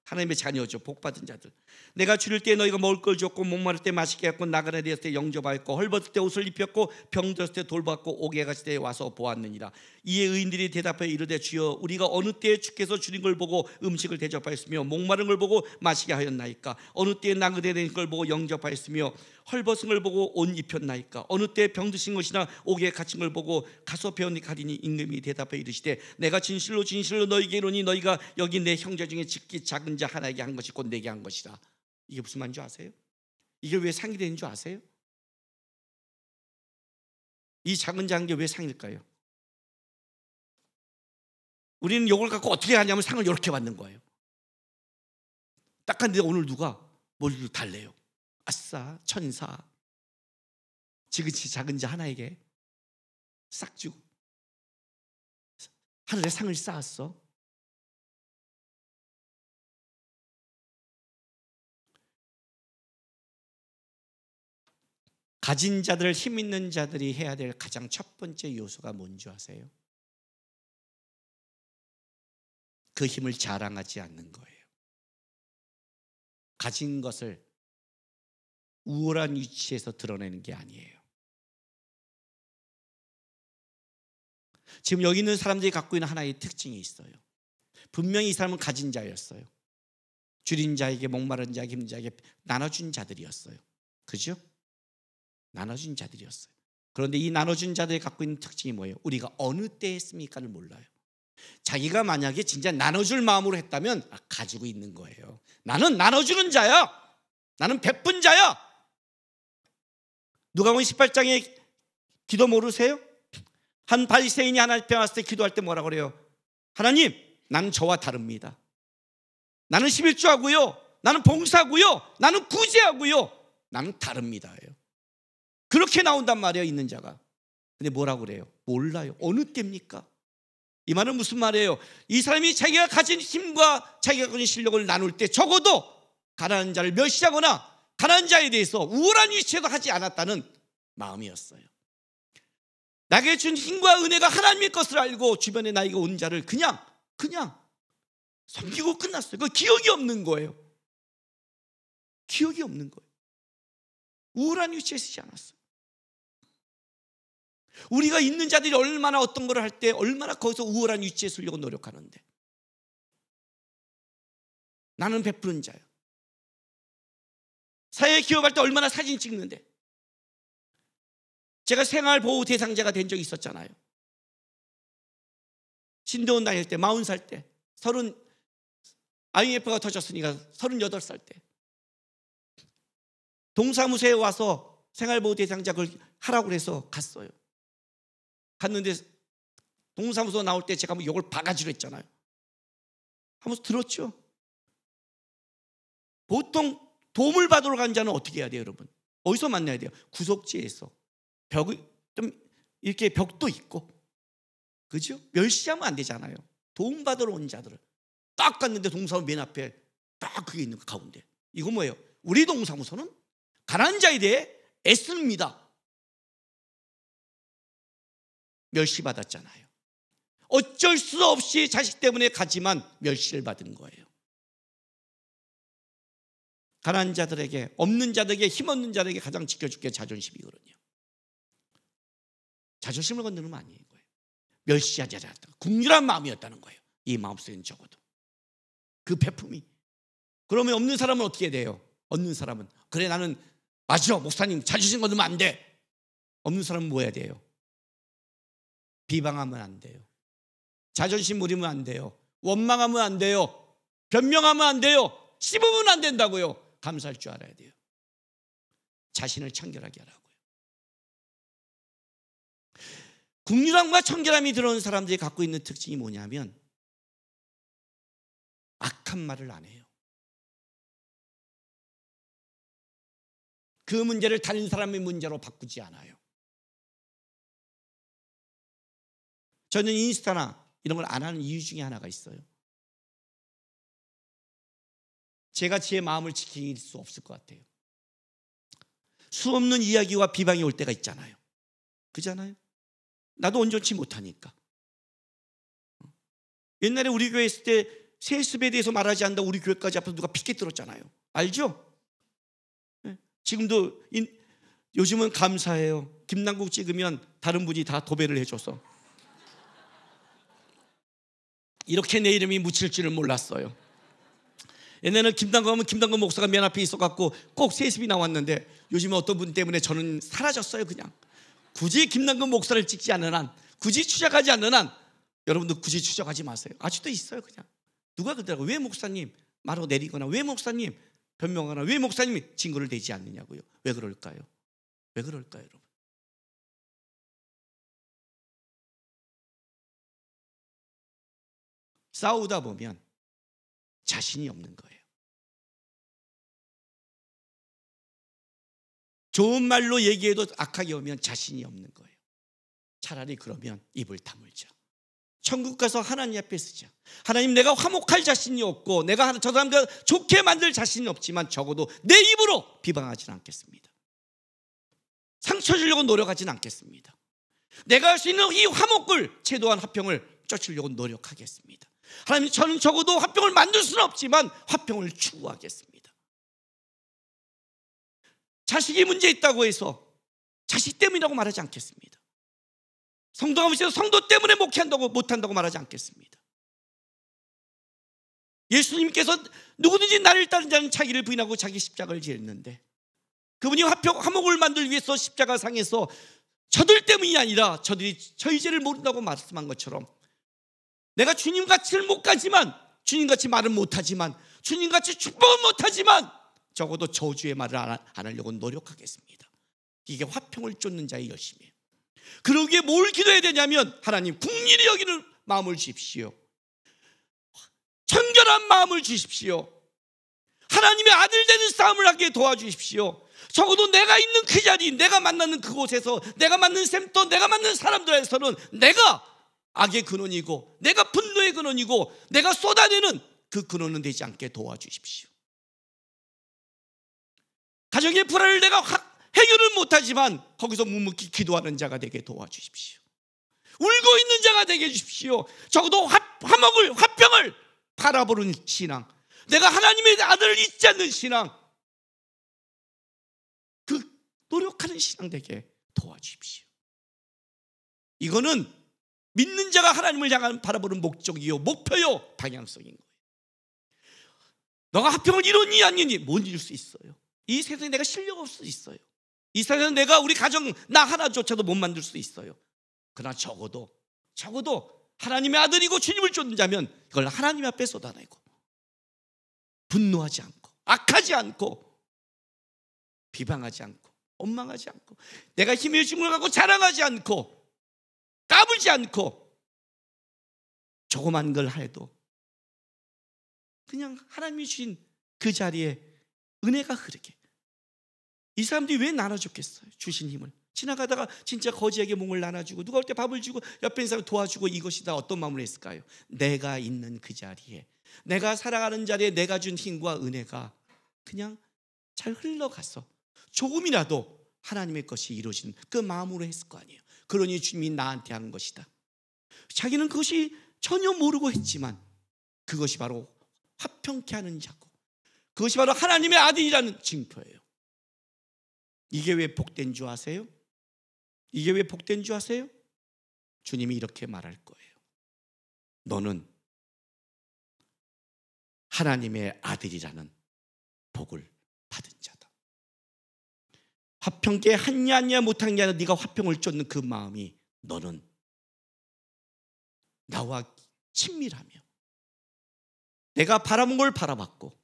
하나님의 자녀죠. 복받은 자들. 내가 줄일 때 너희가 먹을 걸 줬고 목마를 때 마시게 했고 나그네 되었을 때 영접하였고 헐벗을 때 옷을 입혔고 병들었을 때 돌봤고 옥에 갇힐 때 와서 보았느니라. 이에 의인들이 대답하여 이르되 주여 우리가 어느 때에 주께서 줄인 걸 보고 음식을 대접하였으며 목마른 걸 보고 마시게 하였나이까? 어느 때에 나그네 된 걸 보고 영접하였으며 헐벗은 걸 보고 옷 입혔나이까? 어느 때에 병드신 것이나 옥에 갇힌 걸 보고 가서 배웠니 가리니? 임금이 대답하여 이르시되 내가 진실로 진실로 너희에게 이르노니 너희가 여기 내 형제 중에 직기 작은 자 하나에게 한 것이 곧 내게 한 것이다. 이게 무슨 말인 줄 아세요? 이게 왜 상이 되는 줄 아세요? 이 작은 자 한 게 왜 상일까요? 우리는 이걸 갖고 어떻게 하냐면 상을 이렇게 받는 거예요. 딱 한데 오늘 누가 뭘 달래요. 아싸 천사 지그치 작은 자 하나에게 싹 주고 하늘에 상을 쌓았어. 가진 자들, 힘 있는 자들이 해야 될 가장 첫 번째 요소가 뭔지 아세요? 그 힘을 자랑하지 않는 거예요. 가진 것을 우월한 위치에서 드러내는 게 아니에요. 지금 여기 있는 사람들이 갖고 있는 하나의 특징이 있어요. 분명히 이 사람은 가진 자였어요. 줄인 자에게 목마른 자에게 힘든 자에게 나눠준 자들이었어요. 그죠? 나눠준 자들이었어요. 그런데 이 나눠준 자들이 갖고 있는 특징이 뭐예요? 우리가 어느 때 했습니까를 몰라요. 자기가 만약에 진짜 나눠줄 마음으로 했다면 가지고 있는 거예요. 나는 나눠주는 자야. 나는 베푼 자야. 누가복음 18장에 기도 모르세요? 한 바리새인이 하나님 앞에 왔을 때 기도할 때 뭐라고 그래요? 하나님, 나는 저와 다릅니다. 나는 11조하고요. 나는 봉사하고요. 나는 구제하고요. 나는 다릅니다예요. 그렇게 나온단 말이에요, 있는 자가. 근데 뭐라고 그래요? 몰라요. 어느 때입니까? 이 말은 무슨 말이에요? 이 사람이 자기가 가진 힘과 자기가 가진 실력을 나눌 때 적어도 가난한 자를 멸시하거나 가난한 자에 대해서 우월한 위치에도 하지 않았다는 마음이었어요. 나에게 준 힘과 은혜가 하나님의 것을 알고 주변에 나에게 온 자를 그냥 섬기고 끝났어요. 그 기억이 없는 거예요. 기억이 없는 거예요. 우월한 위치에 서지 않았어요. 우리가 있는 자들이 얼마나 어떤 걸 할 때 얼마나 거기서 우월한 위치에 서려고 노력하는데 나는 베푸는 자야. 사회에 기업할 때 얼마나 사진 찍는데 제가 생활보호 대상자가 된 적이 있었잖아요. 신대원 다닐 때 40살 때 IMF가 터졌으니까 38살 때 동사무소에 와서 생활보호 대상자 그걸 하라고 해서 갔어요. 갔는데 동사무소 나올 때 제가 뭐 욕을 바가지로 했잖아요. 하면서 들었죠. 보통 도움을 받으러 간 자는 어떻게 해야 돼요, 여러분? 어디서 만나야 돼요? 구석지에서 좀 이렇게 벽도 있고, 그죠? 멸시하면 안 되잖아요. 도움 받으러 온 자들을 딱 갔는데 동사무소 맨 앞에 딱 그게 있는 거 가운데. 이거 뭐예요? 우리 동사무소는 가난한 자에 대해 애씁니다. 멸시받았잖아요. 어쩔 수 없이 자식 때문에 가지만 멸시를 받은 거예요. 가난한 자들에게, 없는 자들에게, 힘없는 자들에게 가장 지켜줄 게 자존심이거든요. 자존심을 건드는 건 아니에요. 멸시하지 않았다. 국률한 마음이었다는 거예요. 이 마음속에는 적어도 그 배품이. 그러면 없는 사람은 어떻게 돼요? 없는 사람은 그래 나는 맞아 목사님 자존심 건드면 안 돼. 없는 사람은 뭐 해야 돼요? 비방하면 안 돼요. 자존심 부리면 안 돼요. 원망하면 안 돼요. 변명하면 안 돼요. 씹으면 안 된다고요. 감사할 줄 알아야 돼요. 자신을 청결하게 하라고요. 국률함과 청결함이 들어오는 사람들이 갖고 있는 특징이 뭐냐면 악한 말을 안 해요. 그 문제를 다른 사람의 문제로 바꾸지 않아요. 저는 인스타나 이런 걸 안 하는 이유 중에 하나가 있어요. 제가 제 마음을 지킬 수 없을 것 같아요. 수없는 이야기와 비방이 올 때가 있잖아요. 그잖아요. 나도 온전치 못하니까. 옛날에 우리 교회 있을 때 세습에 대해서 말하지 않는다고 우리 교회까지 앞에서 누가 피켓 들었잖아요. 알죠? 지금도 요즘은 감사해요. 김남국 찍으면 다른 분이 다 도배를 해줘서 이렇게 내 이름이 묻힐 줄은 몰랐어요. 옛날에는 김남국 하면 김남국 목사가 맨 앞에 있어갖고 꼭 세습이 나왔는데 요즘은 어떤 분 때문에 저는 사라졌어요. 그냥 굳이 김남국 목사를 찍지 않는 한, 굳이 추적하지 않는 한 여러분도 굳이 추적하지 마세요. 아직도 있어요. 그냥 누가 그러더라고요. 왜 목사님 말하고 내리거나 왜 목사님 변명하거나 왜 목사님이 증거를 대지 않느냐고요. 왜 그럴까요? 왜 그럴까요, 여러분? 싸우다 보면 자신이 없는 거예요. 좋은 말로 얘기해도 악하게 오면 자신이 없는 거예요. 차라리 그러면 입을 다물자. 천국 가서 하나님 앞에 쓰자. 하나님, 내가 화목할 자신이 없고 내가 저 사람들 좋게 만들 자신이 없지만 적어도 내 입으로 비방하지는 않겠습니다. 상처 주려고 노력하지는 않겠습니다. 내가 할 수 있는 이 화목을, 최소한 화평을 쫓으려고 노력하겠습니다. 하나님, 저는 적어도 화평을 만들 수는 없지만 화평을 추구하겠습니다. 자식이 문제 있다고 해서 자식 때문이라고 말하지 않겠습니다. 성도가 문제에서 성도 때문에 목회한다고 못한다고 말하지 않겠습니다. 예수님께서 누구든지 나를 따르는 자는 자기를 부인하고 자기 십자가를 지었는데 그분이 화목을 만들기 위해서 십자가 상에서 저들 때문이 아니라 저들이 저희 죄를 모른다고 말씀한 것처럼 내가 주님같이는 못 가지만, 주님같이 말은 못하지만, 주님같이 축복은 못하지만 적어도 저주의 말을 안 하려고 노력하겠습니다. 이게 화평을 쫓는 자의 열심이에요. 그러기에 뭘 기도해야 되냐면 하나님, 긍휼히 여기는 마음을 주십시오. 청결한 마음을 주십시오. 하나님의 아들 되는 싸움을 하게 도와주십시오. 적어도 내가 있는 그 자리, 내가 만나는 그곳에서, 내가 만나는 샘터, 내가 만나는 사람들에서는 내가 악의 근원이고 내가 분노의 근원이고 내가 쏟아내는 그 근원은 되지 않게 도와주십시오. 가정의 불화를 내가 해결을 못하지만 거기서 묵묵히 기도하는 자가 되게 도와주십시오. 울고 있는 자가 되게 해주십시오. 적어도 화목을, 화평을 바라보는 신앙, 내가 하나님의 아들을 잊지 않는 신앙, 그 노력하는 신앙 되게 도와주십시오. 이거는 믿는 자가 하나님을 향한 바라보는 목적이요, 목표요, 방향성인 거예요. 너가 화평을 이루니 아니니 못 이룰 수 있어요. 이 세상에 내가 실력 없을 수 있어요. 이 세상에 내가 우리 가정 나 하나조차도 못 만들 수 있어요. 그러나 적어도 하나님의 아들이고 주님을 쫓는 자면 이걸 하나님 앞에 쏟아내고 분노하지 않고 악하지 않고 비방하지 않고 원망하지 않고 내가 힘의 힘을 갖고 자랑하지 않고 까불지 않고 조그만 걸 해도 그냥 하나님이 주신 그 자리에 은혜가 흐르게. 이 사람들이 왜 나눠줬겠어요? 주신 힘을. 지나가다가 진짜 거지에게 몸을 나눠주고 누가 올 때 밥을 주고 옆에 있는 사람 도와주고 이것이 다 어떤 마음으로 했을까요? 내가 있는 그 자리에, 내가 살아가는 자리에 내가 준 힘과 은혜가 그냥 잘 흘러가서 조금이라도 하나님의 것이 이루어지는 그 마음으로 했을 거 아니에요. 그러니 주님이 나한테 하는 것이다. 자기는 그것이 전혀 모르고 했지만 그것이 바로 화평케 하는 자고, 그것이 바로 하나님의 아들이라는 징표예요. 이게 왜 복된 줄 아세요? 이게 왜 복된 줄 아세요? 주님이 이렇게 말할 거예요. 너는 하나님의 아들이라는 복을 받은 자다. 화평케 하냐 못한 게 아니라 네가 화평을 쫓는 그 마음이 너는 나와 친밀하며 내가 바라본 걸 바라봤고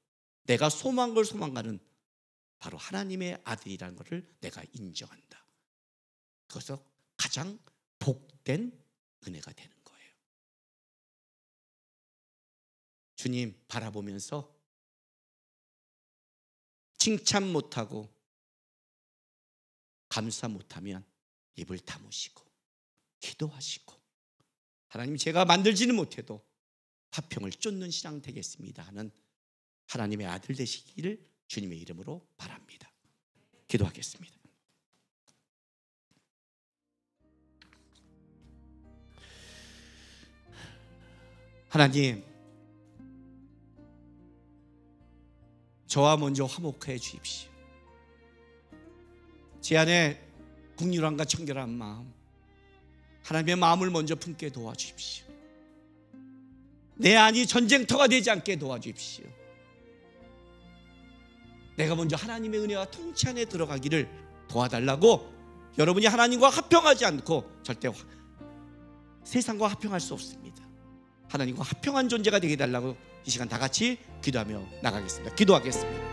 내가 소망한 걸 소망하는 바로 하나님의 아들이라는 것을 내가 인정한다. 그래서 가장 복된 은혜가 되는 거예요. 주님 바라보면서 칭찬 못하고 감사 못하면 입을 다무시고 기도하시고, 하나님 제가 만들지는 못해도 화평을 쫓는 신앙 되겠습니다 하는 하나님의 아들 되시기를 주님의 이름으로 바랍니다. 기도하겠습니다. 하나님, 저와 먼저 화목해 주십시오. 제 안에 국률함과 청결한 마음, 하나님의 마음을 먼저 품게 도와주십시오. 내 안이 전쟁터가 되지 않게 도와주십시오. 내가 먼저 하나님의 은혜와 통치 안에 들어가기를 도와달라고, 여러분이 하나님과 화평하지 않고 절대 세상과 화평할 수 없습니다. 하나님과 화평한 존재가 되게 해달라고 이 시간 다 같이 기도하며 나가겠습니다. 기도하겠습니다.